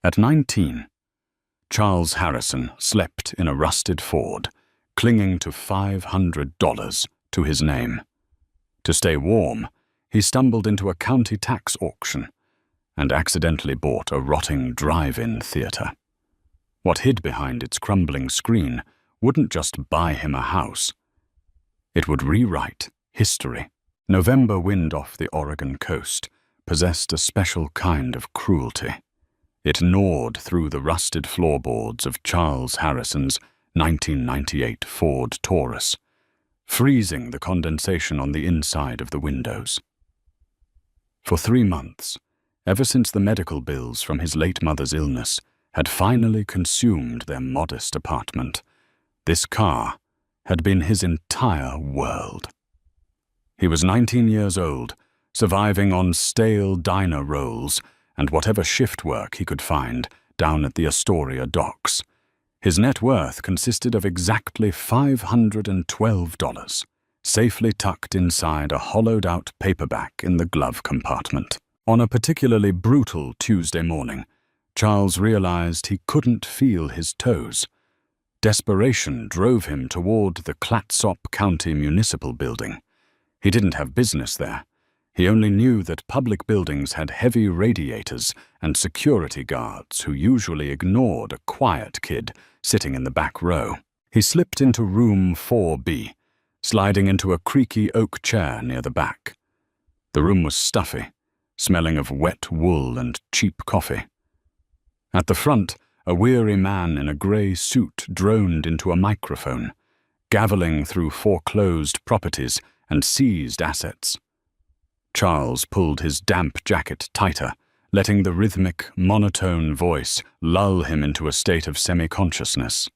At 19, Charles Harrison slept in a rusted Ford, clinging to $500 to his name. To stay warm, he stumbled into a county tax auction and accidentally bought a rotting drive-in theater. What hid behind its crumbling screen wouldn't just buy him a house. It would rewrite history. November wind off the Oregon coast possessed a special kind of cruelty. It gnawed through the rusted floorboards of Charles Harrison's 1998 Ford Taurus, freezing the condensation on the inside of the windows. For 3 months, ever since the medical bills from his late mother's illness had finally consumed their modest apartment, this car had been his entire world. He was 19 years old, surviving on stale diner rolls and whatever shift work he could find down at the Astoria docks. His net worth consisted of exactly $512, safely tucked inside a hollowed-out paperback in the glove compartment. On a particularly brutal Tuesday morning, Charles realized he couldn't feel his toes. Desperation drove him toward the Clatsop County Municipal Building. He didn't have business there. He only knew that public buildings had heavy radiators and security guards who usually ignored a quiet kid sitting in the back row. He slipped into room 4B, sliding into a creaky oak chair near the back. The room was stuffy, smelling of wet wool and cheap coffee. At the front, a weary man in a grey suit droned into a microphone, gaveling through foreclosed properties and seized assets. Charles pulled his damp jacket tighter, letting the rhythmic, monotone voice lull him into a state of semi-consciousness.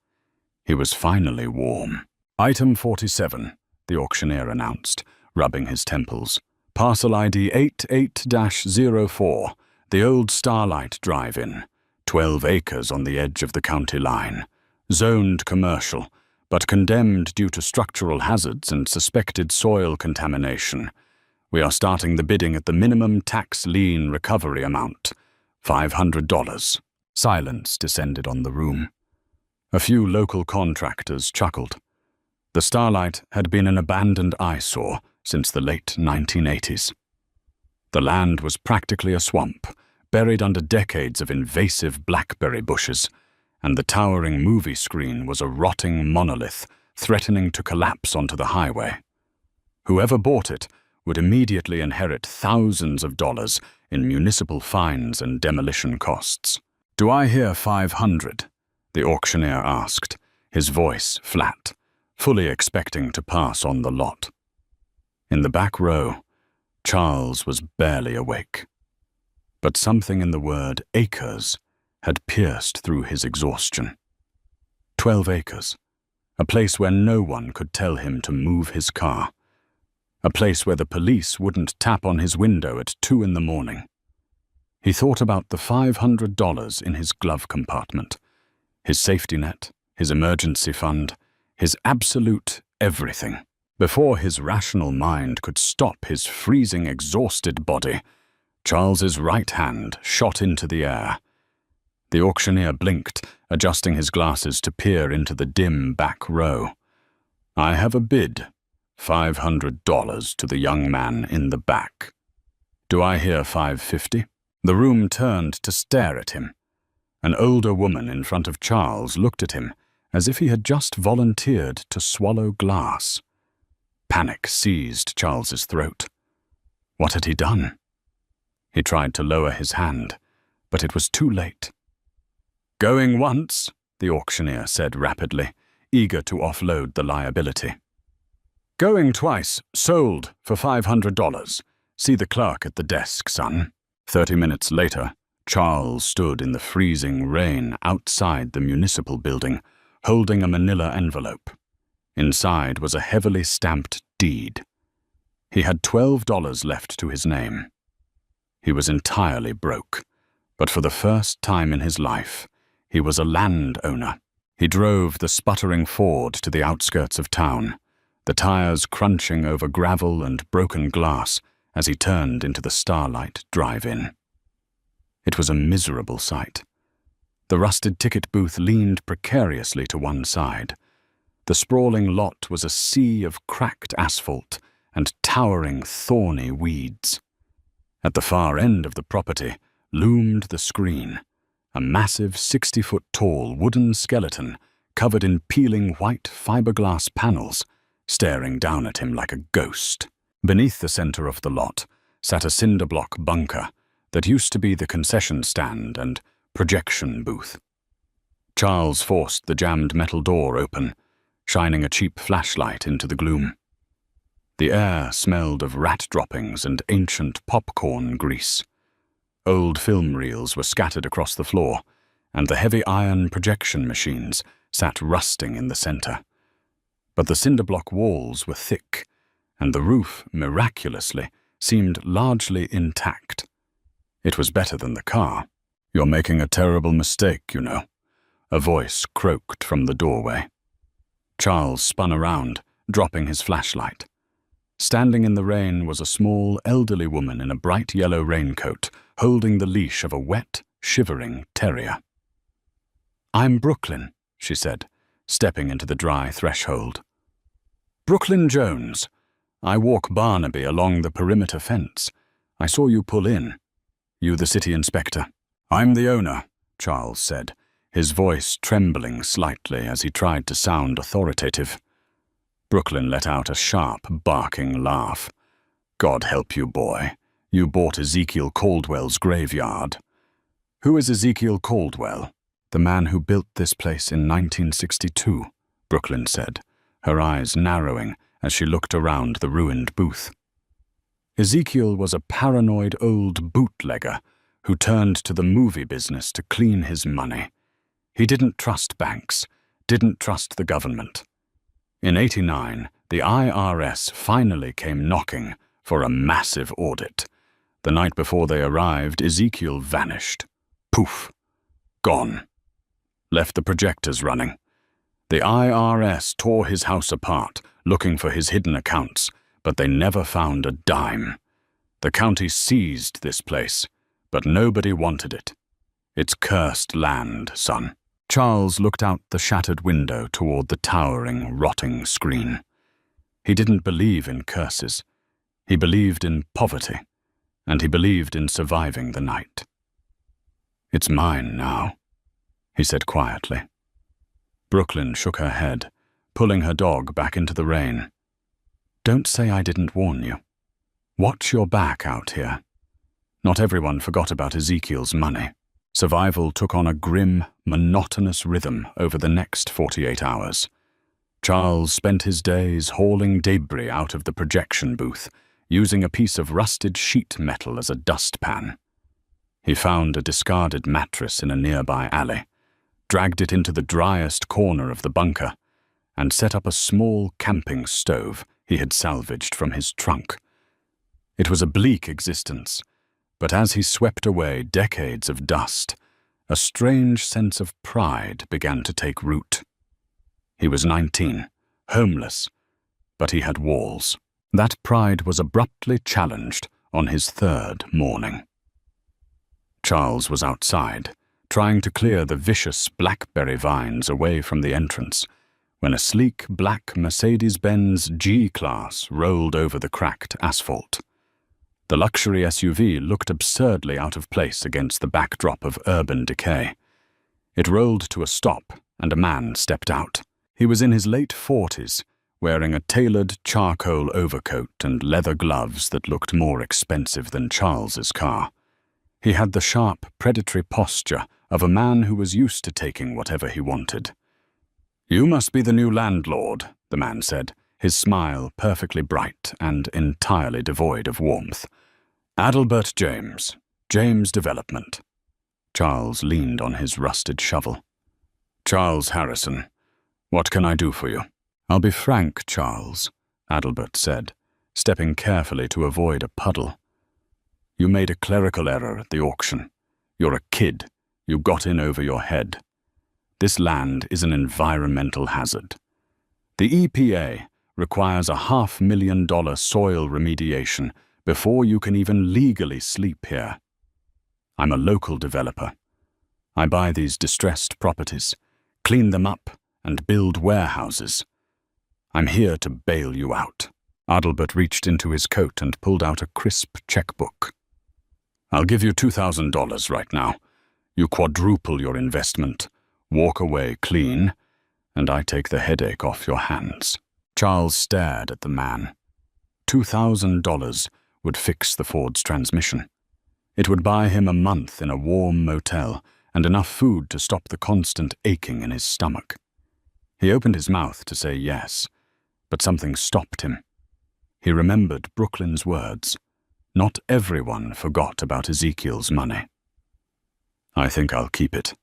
He was finally warm. Item 47, the auctioneer announced, rubbing his temples. Parcel ID 88-04, the old Starlight Drive-In, 12 acres on the edge of the county line. Zoned commercial, but condemned due to structural hazards and suspected soil contamination. We are starting the bidding at the minimum tax lien recovery amount, $500. Silence descended on the room. A few local contractors chuckled. The Starlight had been an abandoned eyesore since the late 1980s. The land was practically a swamp, buried under decades of invasive blackberry bushes, and the towering movie screen was a rotting monolith threatening to collapse onto the highway. Whoever bought it would immediately inherit thousands of dollars in municipal fines and demolition costs. "Do I hear 500? The auctioneer asked, his voice flat, fully expecting to pass on the lot. In the back row, Charles was barely awake. But something in the word acres had pierced through his exhaustion. 12 acres, a place where no one could tell him to move his car. A place where the police wouldn't tap on his window at 2 in the morning. He thought about the $500 in his glove compartment, his safety net, his emergency fund, his absolute everything. Before his rational mind could stop his freezing, exhausted body, Charles's right hand shot into the air. The auctioneer blinked, adjusting his glasses to peer into the dim back row. "I have a bid. $500 to the young man in the back. Do I hear 550? The room turned to stare at him. An older woman in front of Charles looked at him as if he had just volunteered to swallow glass. Panic seized Charles's throat. What had he done? He tried to lower his hand, but it was too late. "Going once," the auctioneer said rapidly, eager to offload the liability. "Going twice, sold for $500. See the clerk at the desk, son." 30 minutes later, Charles stood in the freezing rain outside the municipal building, holding a manila envelope. Inside was a heavily stamped deed. He had $12 left to his name. He was entirely broke, but for the first time in his life, he was a landowner. He drove the sputtering Ford to the outskirts of town, the tires crunching over gravel and broken glass as he turned into the Starlight Drive-In. It was a miserable sight. The rusted ticket booth leaned precariously to one side. The sprawling lot was a sea of cracked asphalt and towering, thorny weeds. At the far end of the property loomed the screen, a massive 60-foot-tall wooden skeleton covered in peeling white fiberglass panels, staring down at him like a ghost. Beneath the center of the lot sat a cinder-block bunker that used to be the concession stand and projection booth. Charles forced the jammed metal door open, shining a cheap flashlight into the gloom. The air smelled of rat droppings and ancient popcorn grease. Old film reels were scattered across the floor, and the heavy iron projection machines sat rusting in the center. But the cinder-block walls were thick, and the roof, miraculously, seemed largely intact. It was better than the car. "You're making a terrible mistake, you know," a voice croaked from the doorway. Charles spun around, dropping his flashlight. Standing in the rain was a small, elderly woman in a bright yellow raincoat, holding the leash of a wet, shivering terrier. "I'm Brooklyn," she said, stepping into the dry threshold. "Brooklyn Jones. I walk Barnaby along the perimeter fence. I saw you pull in. You the city inspector?" "I'm the owner," Charles said, his voice trembling slightly as he tried to sound authoritative. Brooklyn let out a sharp, barking laugh. "God help you, boy. You bought Ezekiel Caldwell's graveyard." "Who is Ezekiel Caldwell?" "The man who built this place in 1962, Brooklyn said, her eyes narrowing as she looked around the ruined booth. Ezekiel was a paranoid old bootlegger who turned to the movie business to clean his money. He didn't trust banks, didn't trust the government. In '89, the IRS finally came knocking for a massive audit. The night before they arrived, Ezekiel vanished. Poof. Gone. Left the projectors running. The IRS tore his house apart, looking for his hidden accounts, but they never found a dime. The county seized this place, but nobody wanted it. It's cursed land, son. Charles looked out the shattered window toward the towering, rotting screen. He didn't believe in curses. He believed in poverty, and he believed in surviving the night. "It's mine now," he said quietly. Brooklyn shook her head, pulling her dog back into the rain. "Don't say I didn't warn you. Watch your back out here. Not everyone forgot about Ezekiel's money." Survival took on a grim, monotonous rhythm over the next 48 hours. Charles spent his days hauling debris out of the projection booth, using a piece of rusted sheet metal as a dustpan. He found a discarded mattress in a nearby alley, dragged it into the driest corner of the bunker, and set up a small camping stove he had salvaged from his trunk. It was a bleak existence, but as he swept away decades of dust, a strange sense of pride began to take root. He was 19, homeless, but he had walls. That pride was abruptly challenged on his third morning. Charles was outside, trying to clear the vicious blackberry vines away from the entrance, when a sleek black Mercedes-Benz G-Class rolled over the cracked asphalt. The luxury SUV looked absurdly out of place against the backdrop of urban decay. It rolled to a stop, and a man stepped out. He was in his late 40s, wearing a tailored charcoal overcoat and leather gloves that looked more expensive than Charles's car. He had the sharp, predatory posture of a man who was used to taking whatever he wanted. "You must be the new landlord," the man said, his smile perfectly bright and entirely devoid of warmth. "Adelbert James, James Development." Charles leaned on his rusted shovel. "Charles Harrison, what can I do for you?" "I'll be frank, Charles," Adelbert said, stepping carefully to avoid a puddle. "You made a clerical error at the auction. You're a kid. You got in over your head. This land is an environmental hazard. The EPA requires a $500,000 soil remediation before you can even legally sleep here. I'm a local developer. I buy these distressed properties, clean them up, and build warehouses. I'm here to bail you out." Adelbert reached into his coat and pulled out a crisp checkbook. "I'll give you $2,000 right now. You quadruple your investment, walk away clean, and I take the headache off your hands." Charles stared at the man. $2,000 would fix the Ford's transmission. It would buy him a month in a warm motel and enough food to stop the constant aching in his stomach. He opened his mouth to say yes, but something stopped him. He remembered Brooklyn's words. Not everyone forgot about Ezekiel's money. "I think I'll keep it,"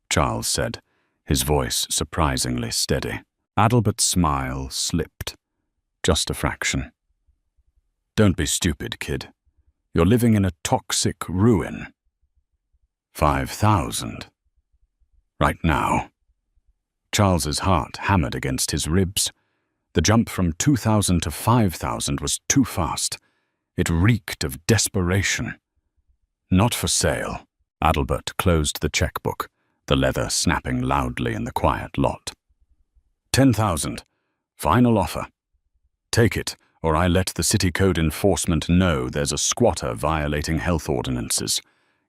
Charles said, his voice surprisingly steady. Adelbert's smile slipped. Just a fraction. "Don't be stupid, kid. You're living in a toxic ruin." 5,000. Right now. Charles's heart hammered against his ribs. The jump from 2,000 to 5,000 was too fast. It reeked of desperation. "Not for sale." Adelbert closed the checkbook, the leather snapping loudly in the quiet lot. 10,000. Final offer. Take it, or I let the city code enforcement know there's a squatter violating health ordinances.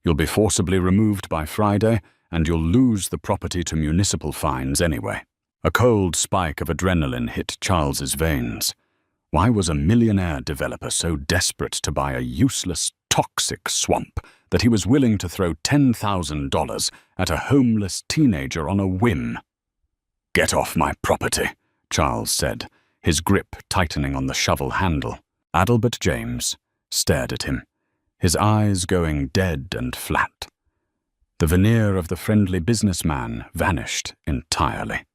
You'll be forcibly removed by Friday, and you'll lose the property to municipal fines anyway. A cold spike of adrenaline hit Charles's veins. Why was a millionaire developer so desperate to buy a useless, toxic swamp that he was willing to throw $10,000 at a homeless teenager on a whim? "Get off my property," Charles said, his grip tightening on the shovel handle. Adelbert James stared at him, his eyes going dead and flat. The veneer of the friendly businessman vanished entirely.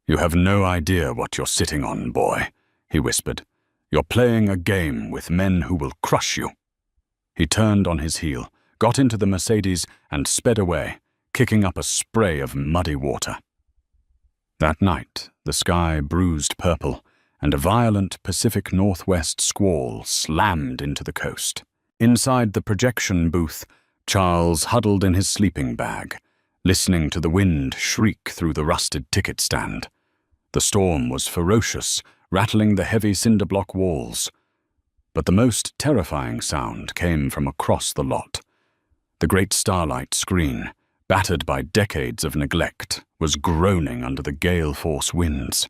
"You have no idea what you're sitting on, boy," he whispered. "You're playing a game with men who will crush you." He turned on his heel, got into the Mercedes, and sped away, kicking up a spray of muddy water. That night, the sky bruised purple, and a violent Pacific Northwest squall slammed into the coast. Inside the projection booth, Charles huddled in his sleeping bag, listening to the wind shriek through the rusted ticket stand. The storm was ferocious, rattling the heavy cinder-block walls. But the most terrifying sound came from across the lot. The great starlight screen, battered by decades of neglect, was groaning under the gale-force winds.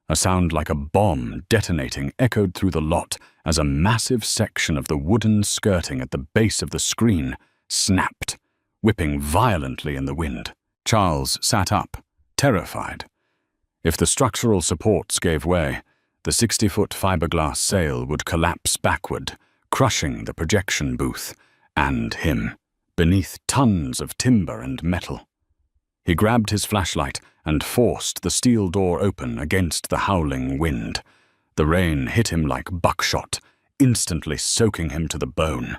A sound like a bomb detonating echoed through the lot as a massive section of the wooden skirting at the base of the screen snapped, whipping violently in the wind. Charles sat up, terrified. If the structural supports gave way, the 60-foot fiberglass sail would collapse backward, crushing the projection booth and him beneath tons of timber and metal. He grabbed his flashlight and forced the steel door open against the howling wind. The rain hit him like buckshot, instantly soaking him to the bone.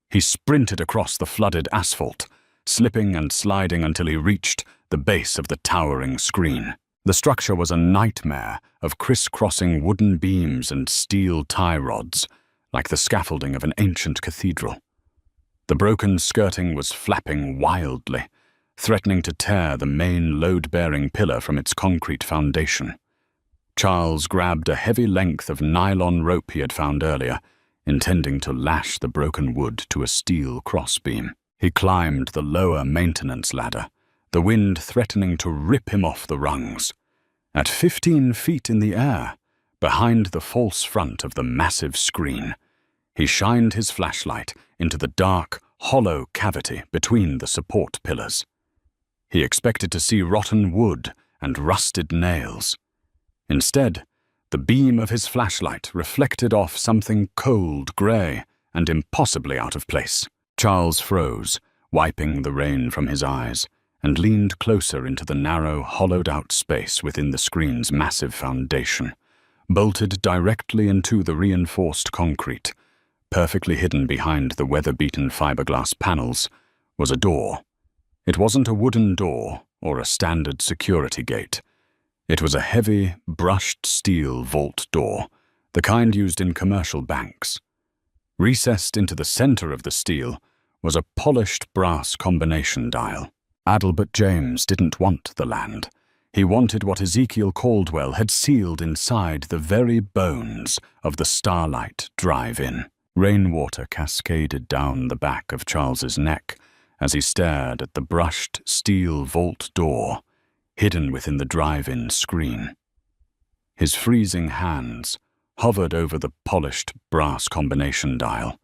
He sprinted across the flooded asphalt, slipping and sliding until he reached the base of the towering screen. The structure was a nightmare of crisscrossing wooden beams and steel tie rods, like the scaffolding of an ancient cathedral. The broken skirting was flapping wildly, threatening to tear the main load-bearing pillar from its concrete foundation. Charles grabbed a heavy length of nylon rope he had found earlier, intending to lash the broken wood to a steel crossbeam. He climbed the lower maintenance ladder, the wind threatening to rip him off the rungs. At 15 feet in the air, behind the false front of the massive screen, he shined his flashlight into the dark, hollow cavity between the support pillars. He expected to see rotten wood and rusted nails. Instead, the beam of his flashlight reflected off something cold grey and impossibly out of place. Charles froze, wiping the rain from his eyes, and leaned closer into the narrow, hollowed-out space within the screen's massive foundation. Bolted directly into the reinforced concrete, perfectly hidden behind the weather-beaten fiberglass panels, was a door. It wasn't a wooden door or a standard security gate. It was a heavy, brushed steel vault door, the kind used in commercial banks. Recessed into the center of the steel was a polished brass combination dial. Adelbert James didn't want the land. He wanted what Ezekiel Caldwell had sealed inside the very bones of the Starlight Drive-In. Rainwater cascaded down the back of Charles's neck as he stared at the brushed steel vault door hidden within the drive-in screen. His freezing hands hovered over the polished brass combination dial,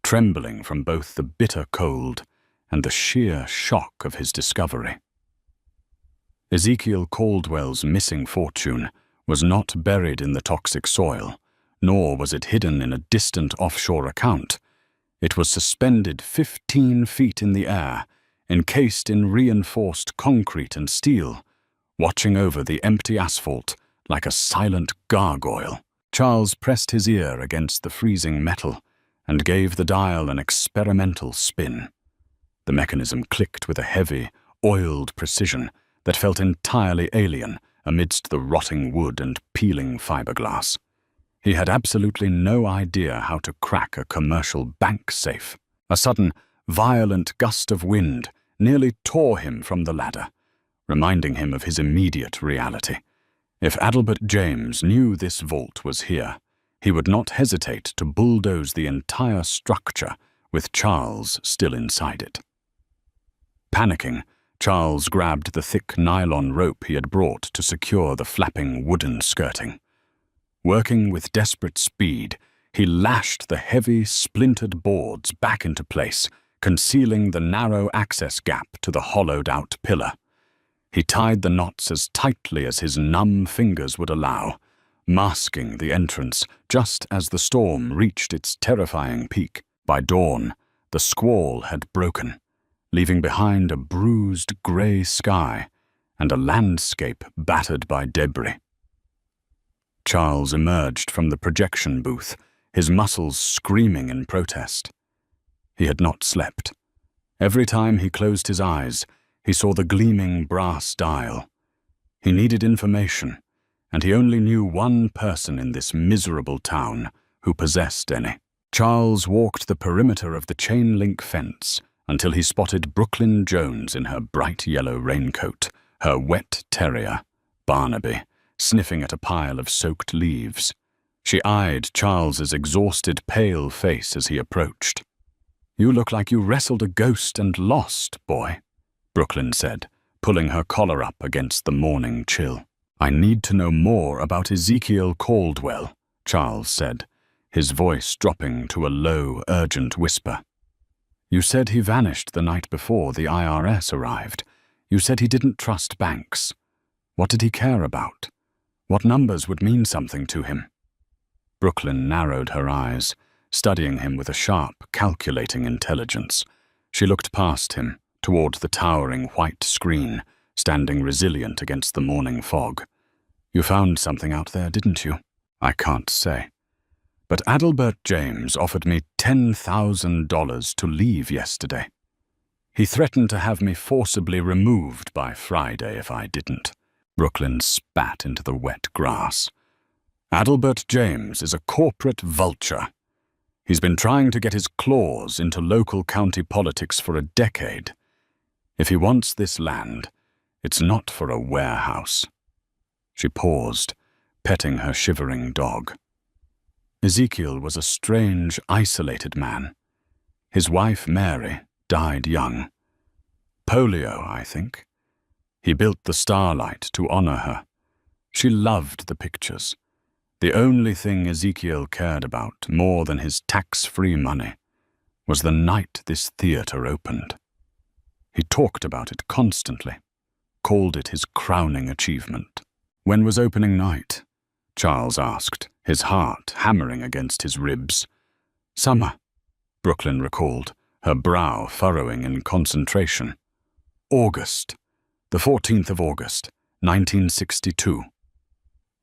trembling from both the bitter cold and the sheer shock of his discovery. Ezekiel Caldwell's missing fortune was not buried in the toxic soil, nor was it hidden in a distant offshore account. It was suspended 15 feet in the air, encased in reinforced concrete and steel, watching over the empty asphalt like a silent gargoyle. Charles pressed his ear against the freezing metal and gave the dial an experimental spin. The mechanism clicked with a heavy, oiled precision that felt entirely alien amidst the rotting wood and peeling fiberglass. He had absolutely no idea how to crack a commercial bank safe. A sudden, violent gust of wind nearly tore him from the ladder, reminding him of his immediate reality. If Adelbert James knew this vault was here, he would not hesitate to bulldoze the entire structure with Charles still inside it. Panicking, Charles grabbed the thick nylon rope he had brought to secure the flapping wooden skirting. Working with desperate speed, he lashed the heavy, splintered boards back into place, concealing the narrow access gap to the hollowed-out pillar. He tied the knots as tightly as his numb fingers would allow, masking the entrance just as the storm reached its terrifying peak. By dawn, the squall had broken, leaving behind a bruised grey sky and a landscape battered by debris. Charles emerged from the projection booth, his muscles screaming in protest. He had not slept. Every time he closed his eyes, he saw the gleaming brass dial. He needed information, and he only knew one person in this miserable town who possessed any. Charles walked the perimeter of the chain-link fence until he spotted Brooklyn Jones in her bright yellow raincoat, her wet terrier, Barnaby, sniffing at a pile of soaked leaves. She eyed Charles's exhausted, pale face as he approached. "You look like you wrestled a ghost and lost, boy," Brooklyn said, pulling her collar up against the morning chill. "I need to know more about Ezekiel Caldwell," Charles said, his voice dropping to a low, urgent whisper. "You said he vanished the night before the IRS arrived. You said he didn't trust banks. What did he care about? What numbers would mean something to him?" Brooklyn narrowed her eyes, studying him with a sharp, calculating intelligence. She looked past him, toward the towering white screen, standing resilient against the morning fog. "You found something out there, didn't you?" "I can't say. But Adelbert James offered me $10,000 to leave yesterday. He threatened to have me forcibly removed by Friday if I didn't." Brooklyn spat into the wet grass. "Adelbert James is a corporate vulture. He's been trying to get his claws into local county politics for a decade. If he wants this land, it's not for a warehouse." She paused, petting her shivering dog. Ezekiel was a strange, isolated man. His wife, Mary, died young. Polio, I think. He built the Starlight to honor her. She loved the pictures. The only thing Ezekiel cared about, more than his tax-free money, was the night this theater opened. He talked about it constantly, called it his crowning achievement. "When was opening night?" Charles asked, his heart hammering against his ribs. "Summer," Brooklyn recalled, her brow furrowing in concentration. "August. The 14th of August, 1962.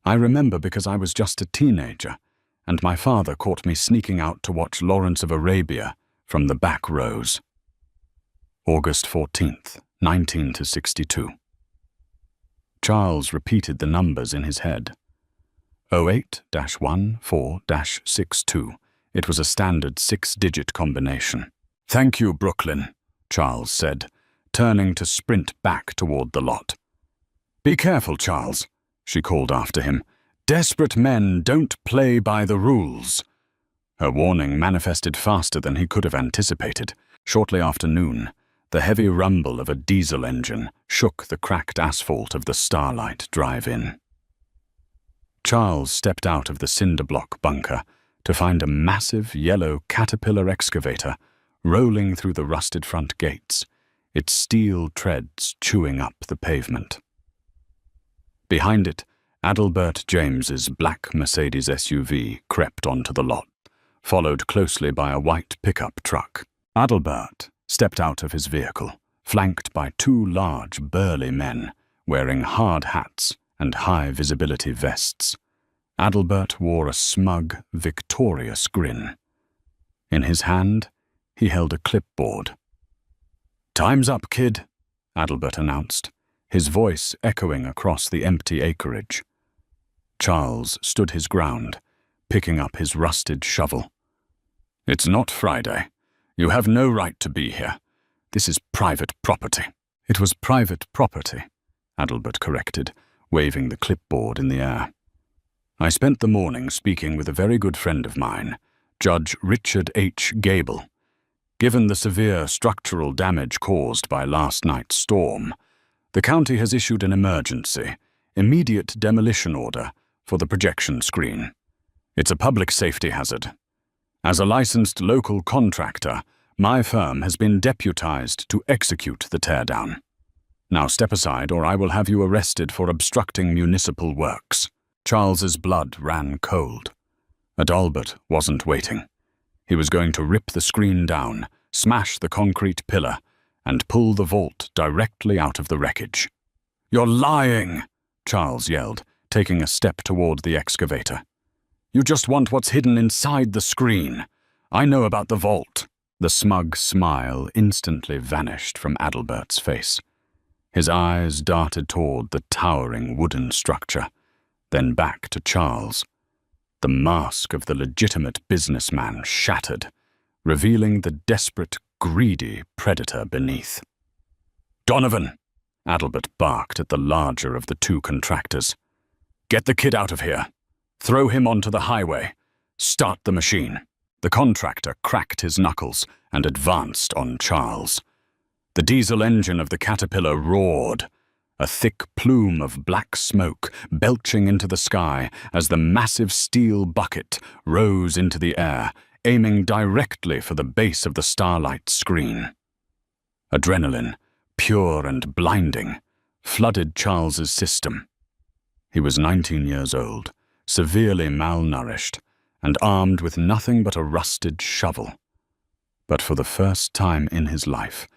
I remember because I was just a teenager, and my father caught me sneaking out to watch Lawrence of Arabia from the back rows." August 14th, 1962. Charles repeated the numbers in his head. 08-14-62. It was a standard 6-digit combination. "Thank you, Brooklyn," Charles said, turning to sprint back toward the lot. "Be careful, Charles," she called after him. "Desperate men don't play by the rules." Her warning manifested faster than he could have anticipated. Shortly after noon, the heavy rumble of a diesel engine shook the cracked asphalt of the Starlight Drive-In. Charles stepped out of the cinder-block bunker to find a massive yellow Caterpillar excavator rolling through the rusted front gates, its steel treads chewing up the pavement. Behind it, Adalbert James's black Mercedes SUV crept onto the lot, followed closely by a white pickup truck. Adalbert stepped out of his vehicle, flanked by two large, burly men wearing hard hats and high-visibility vests. Adalbert wore a smug, victorious grin. In his hand, he held a clipboard. "Time's up, kid," Adalbert announced, his voice echoing across the empty acreage. Charles stood his ground, picking up his rusted shovel. "It's not Friday. You have no right to be here. This is private property." "It was private property," Adalbert corrected, waving the clipboard in the air. "I spent the morning speaking with a very good friend of mine, Judge Richard H. Gable. Given the severe structural damage caused by last night's storm, the county has issued an emergency, immediate demolition order for the projection screen. It's a public safety hazard. As a licensed local contractor, my firm has been deputized to execute the teardown. Now step aside or I will have you arrested for obstructing municipal works." Charles's blood ran cold. Adalbert wasn't waiting. He was going to rip the screen down, smash the concrete pillar, and pull the vault directly out of the wreckage. "You're lying!" Charles yelled, taking a step toward the excavator. "You just want what's hidden inside the screen. I know about the vault." The smug smile instantly vanished from Adalbert's face. His eyes darted toward the towering wooden structure, then back to Charles. The mask of the legitimate businessman shattered, revealing the desperate, greedy predator beneath. "Donovan!" Adalbert barked at the larger of the two contractors. "Get the kid out of here. Throw him onto the highway. Start the machine." The contractor cracked his knuckles and advanced on Charles. The diesel engine of the Caterpillar roared, a thick plume of black smoke belching into the sky as the massive steel bucket rose into the air, aiming directly for the base of the Starlight screen. Adrenaline, pure and blinding, flooded Charles's system. He was 19 years old, severely malnourished, and armed with nothing but a rusted shovel. But for the first time in his life,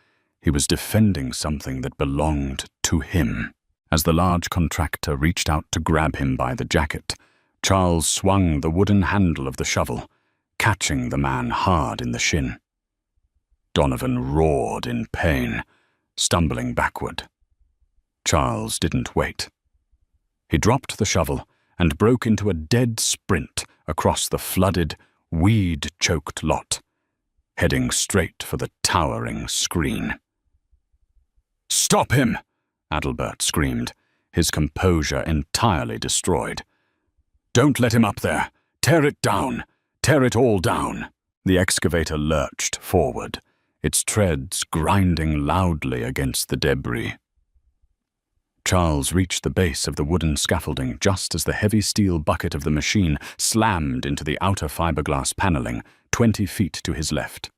he was defending something that belonged to him. As the large contractor reached out to grab him by the jacket, Charles swung the wooden handle of the shovel, catching the man hard in the shin. Donovan roared in pain, stumbling backward. Charles didn't wait. He dropped the shovel and broke into a dead sprint across the flooded, weed-choked lot, heading straight for the towering screen. "Stop him!" Adalbert screamed, his composure entirely destroyed. "Don't let him up there! Tear it down! Tear it all down!" The excavator lurched forward, its treads grinding loudly against the debris. Charles reached the base of the wooden scaffolding just as the heavy steel bucket of the machine slammed into the outer fiberglass paneling 20 feet to his left.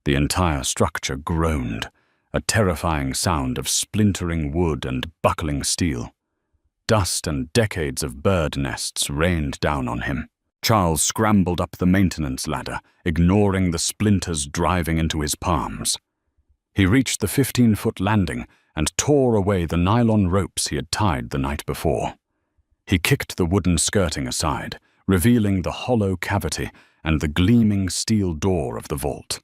The entire structure groaned, a terrifying sound of splintering wood and buckling steel. Dust and decades of bird nests rained down on him. Charles scrambled up the maintenance ladder, ignoring the splinters driving into his palms. He reached the 15-foot landing and tore away the nylon ropes he had tied the night before. He kicked the wooden skirting aside, revealing the hollow cavity and the gleaming steel door of the vault.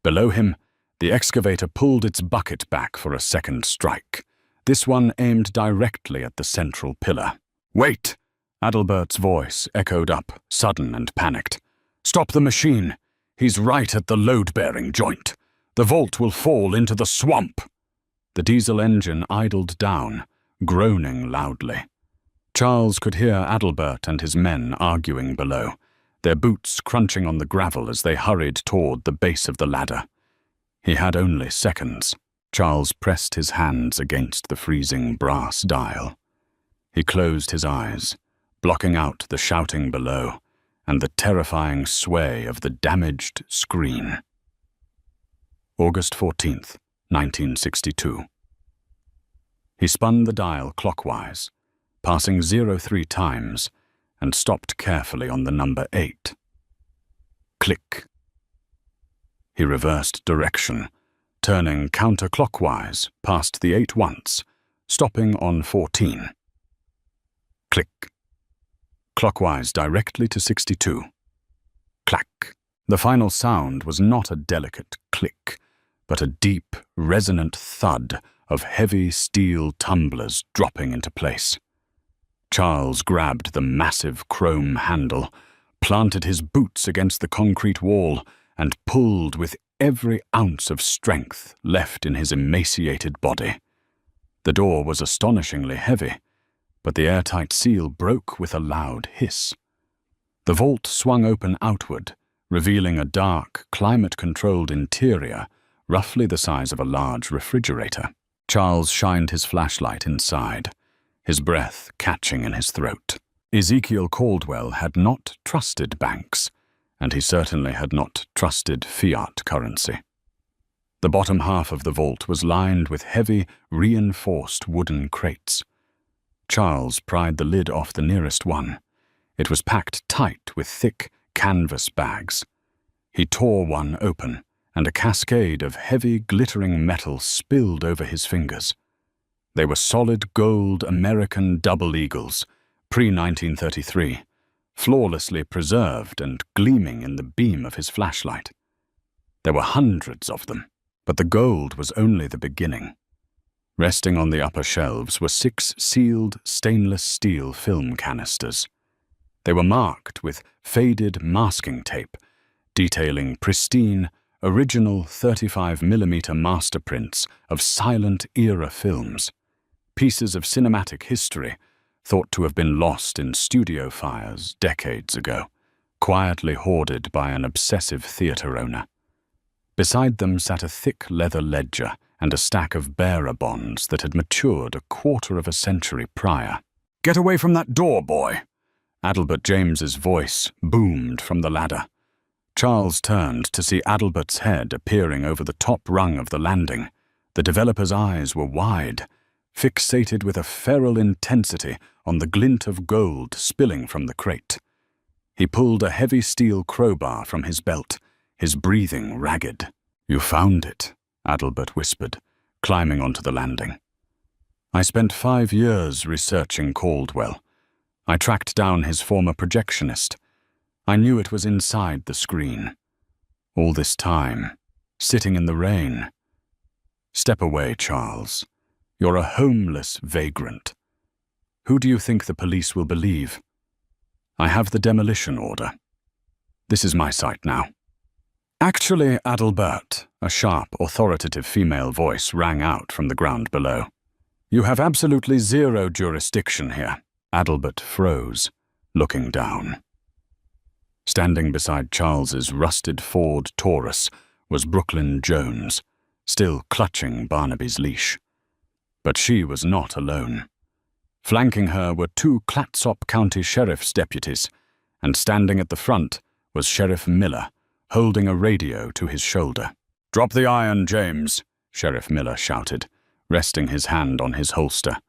Below him, the excavator pulled its bucket back for a second strike, this one aimed directly at the central pillar. "Wait!" Adalbert's voice echoed up, sudden and panicked. "Stop the machine! He's right at the load-bearing joint. The vault will fall into the swamp!" The diesel engine idled down, groaning loudly. Charles could hear Adelbert and his men arguing below, their boots crunching on the gravel as they hurried toward the base of the ladder. He had only seconds. Charles pressed his hands against the freezing brass dial. He closed his eyes, blocking out the shouting below and the terrifying sway of the damaged screen. August 14th, 1962. He spun the dial clockwise, passing 03 times, and stopped carefully on the number 8. Click. He reversed direction, turning counterclockwise past the 8 once, stopping on 14. Click. Clockwise directly to 62. Clack. The final sound was not a delicate click, but a deep, resonant thud of heavy steel tumblers dropping into place. Charles grabbed the massive chrome handle, planted his boots against the concrete wall, and pulled with every ounce of strength left in his emaciated body. The door was astonishingly heavy, but the airtight seal broke with a loud hiss. The vault swung open outward, revealing a dark, climate-controlled interior, roughly the size of a large refrigerator. Charles shined his flashlight inside, his breath catching in his throat. Ezekiel Caldwell had not trusted banks, and he certainly had not trusted fiat currency. The bottom half of the vault was lined with heavy, reinforced wooden crates. Charles pried the lid off the nearest one. It was packed tight with thick canvas bags. He tore one open, and a cascade of heavy, glittering metal spilled over his fingers. They were solid gold American double eagles, pre-1933, flawlessly preserved and gleaming in the beam of his flashlight. There were hundreds of them, but the gold was only the beginning. Resting on the upper shelves were 6 sealed stainless steel film canisters. They were marked with faded masking tape, detailing pristine, original 35mm master prints of silent-era films, pieces of cinematic history thought to have been lost in studio fires decades ago, quietly hoarded by an obsessive theater owner. Beside them sat a thick leather ledger and a stack of bearer bonds that had matured a quarter of a century prior. "Get away from that door, boy!" Adelbert James's voice boomed from the ladder. Charles turned to see Adelbert's head appearing over the top rung of the landing. The developer's eyes were wide, fixated with a feral intensity on the glint of gold spilling from the crate. He pulled a heavy steel crowbar from his belt, his breathing ragged. "You found it," Adelbert whispered, climbing onto the landing. "I spent 5 years researching Caldwell. I tracked down his former projectionist. I knew it was inside the screen. All this time, sitting in the rain. Step away, Charles. You're a homeless vagrant. Who do you think the police will believe? I have the demolition order. This is my site now." "Actually, Adelbert," a sharp, authoritative female voice rang out from the ground below. "You have absolutely zero jurisdiction here." Adelbert froze, looking down. Standing beside Charles's rusted Ford Taurus was Brooklyn Jones, still clutching Barnaby's leash. But she was not alone. Flanking her were 2 Clatsop County Sheriff's deputies, and standing at the front was Sheriff Miller, holding a radio to his shoulder. "Drop the iron, James," Sheriff Miller shouted, resting his hand on his holster.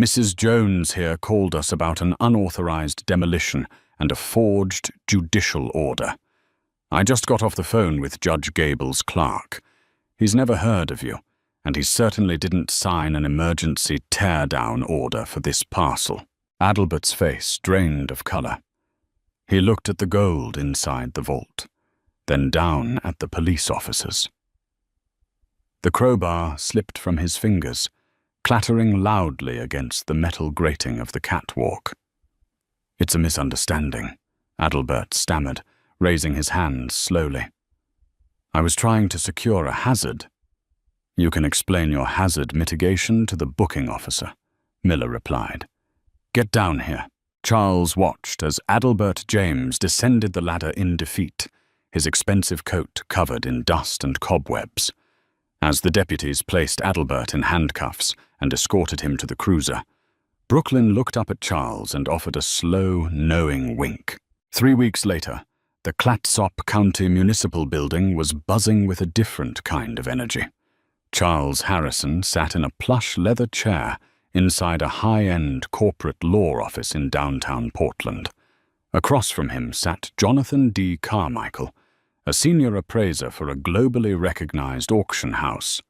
"Mrs. Jones here called us about an unauthorized demolition and a forged judicial order. I just got off the phone with Judge Gable's clerk. He's never heard of you, and he certainly didn't sign an emergency tear-down order for this parcel." Adelbert's face drained of color. He looked at the gold inside the vault, then down at the police officers. The crowbar slipped from his fingers, clattering loudly against the metal grating of the catwalk. "It's a misunderstanding," Adelbert stammered, raising his hands slowly. "I was trying to secure a hazard." "You can explain your hazard mitigation to the booking officer," Miller replied. "Get down here." Charles watched as Adelbert James descended the ladder in defeat, his expensive coat covered in dust and cobwebs. As the deputies placed Adelbert in handcuffs and escorted him to the cruiser, Brooklyn looked up at Charles and offered a slow, knowing wink. 3 weeks later, the Clatsop County Municipal Building was buzzing with a different kind of energy. Charles Harrison sat in a plush leather chair inside a high-end corporate law office in downtown Portland. Across from him sat Jonathan D. Carmichael, a senior appraiser for a globally recognized auction house,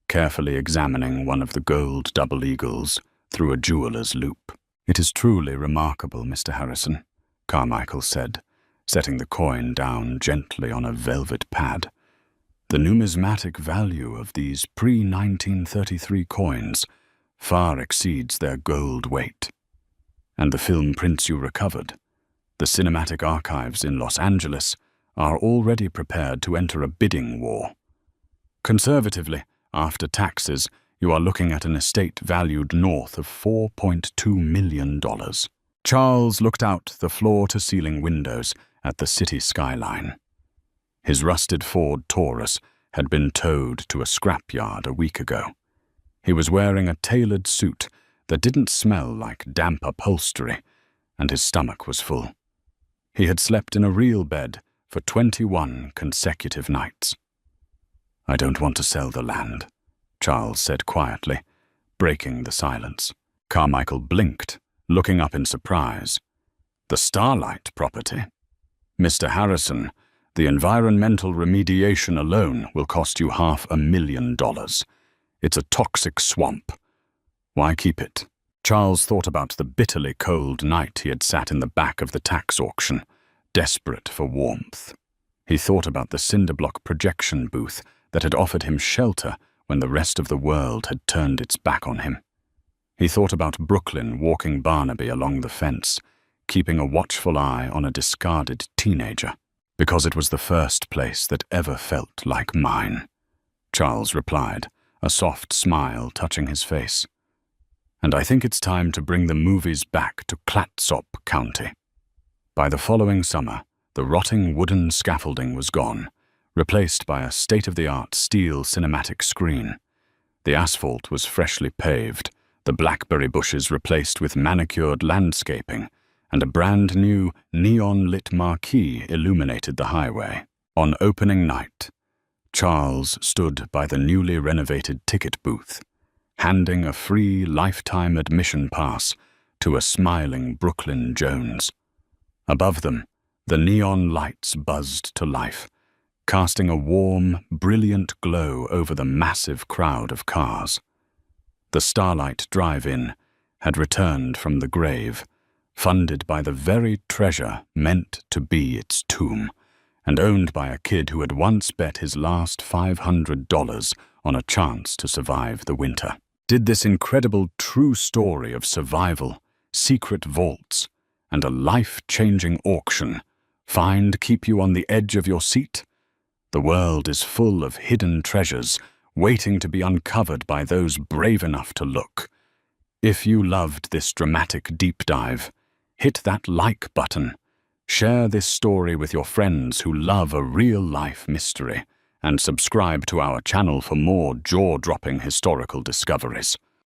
carefully examining one of the gold double eagles through a jeweler's loop. "It is truly remarkable, Mr. Harrison," Carmichael said, setting the coin down gently on a velvet pad. "The numismatic value of these pre-1933 coins far exceeds their gold weight. And the film prints you recovered, the cinematic archives in Los Angeles, are already prepared to enter a bidding war. Conservatively, after taxes, you are looking at an estate valued north of $4.2 million. Charles looked out the floor-to-ceiling windows at the city skyline. His rusted Ford Taurus had been towed to a scrapyard a week ago. He was wearing a tailored suit that didn't smell like damp upholstery, and his stomach was full. He had slept in a real bed for 21 consecutive nights. "I don't want to sell the land," Charles said quietly, breaking the silence. Carmichael blinked, looking up in surprise. "The Starlight property? Mr. Harrison, the environmental remediation alone will cost you $500,000. It's a toxic swamp. Why keep it?" Charles thought about the bitterly cold night he had sat in the back of the tax auction, desperate for warmth. He thought about the cinderblock projection booth that had offered him shelter when the rest of the world had turned its back on him. He thought about Brooklyn walking Barnaby along the fence, keeping a watchful eye on a discarded teenager. "Because it was the first place that ever felt like mine," Charles replied, a soft smile touching his face. "And I think it's time to bring the movies back to Clatsop County." By the following summer, the rotting wooden scaffolding was gone, replaced by a state-of-the-art steel cinematic screen. The asphalt was freshly paved, the blackberry bushes replaced with manicured landscaping, and a brand-new neon-lit marquee illuminated the highway. On opening night, Charles stood by the newly renovated ticket booth, handing a free lifetime admission pass to a smiling Brooklyn Jones. Above them, the neon lights buzzed to life, casting a warm, brilliant glow over the massive crowd of cars. The Starlight Drive-In had returned from the grave, funded by the very treasure meant to be its tomb, and owned by a kid who had once bet his last $500 on a chance to survive the winter. Did this incredible true story of survival, secret vaults, and a life-changing auction keep you on the edge of your seat? The world is full of hidden treasures waiting to be uncovered by those brave enough to look. If you loved this dramatic deep dive, hit that like button, share this story with your friends who love a real-life mystery, and subscribe to our channel for more jaw-dropping historical discoveries.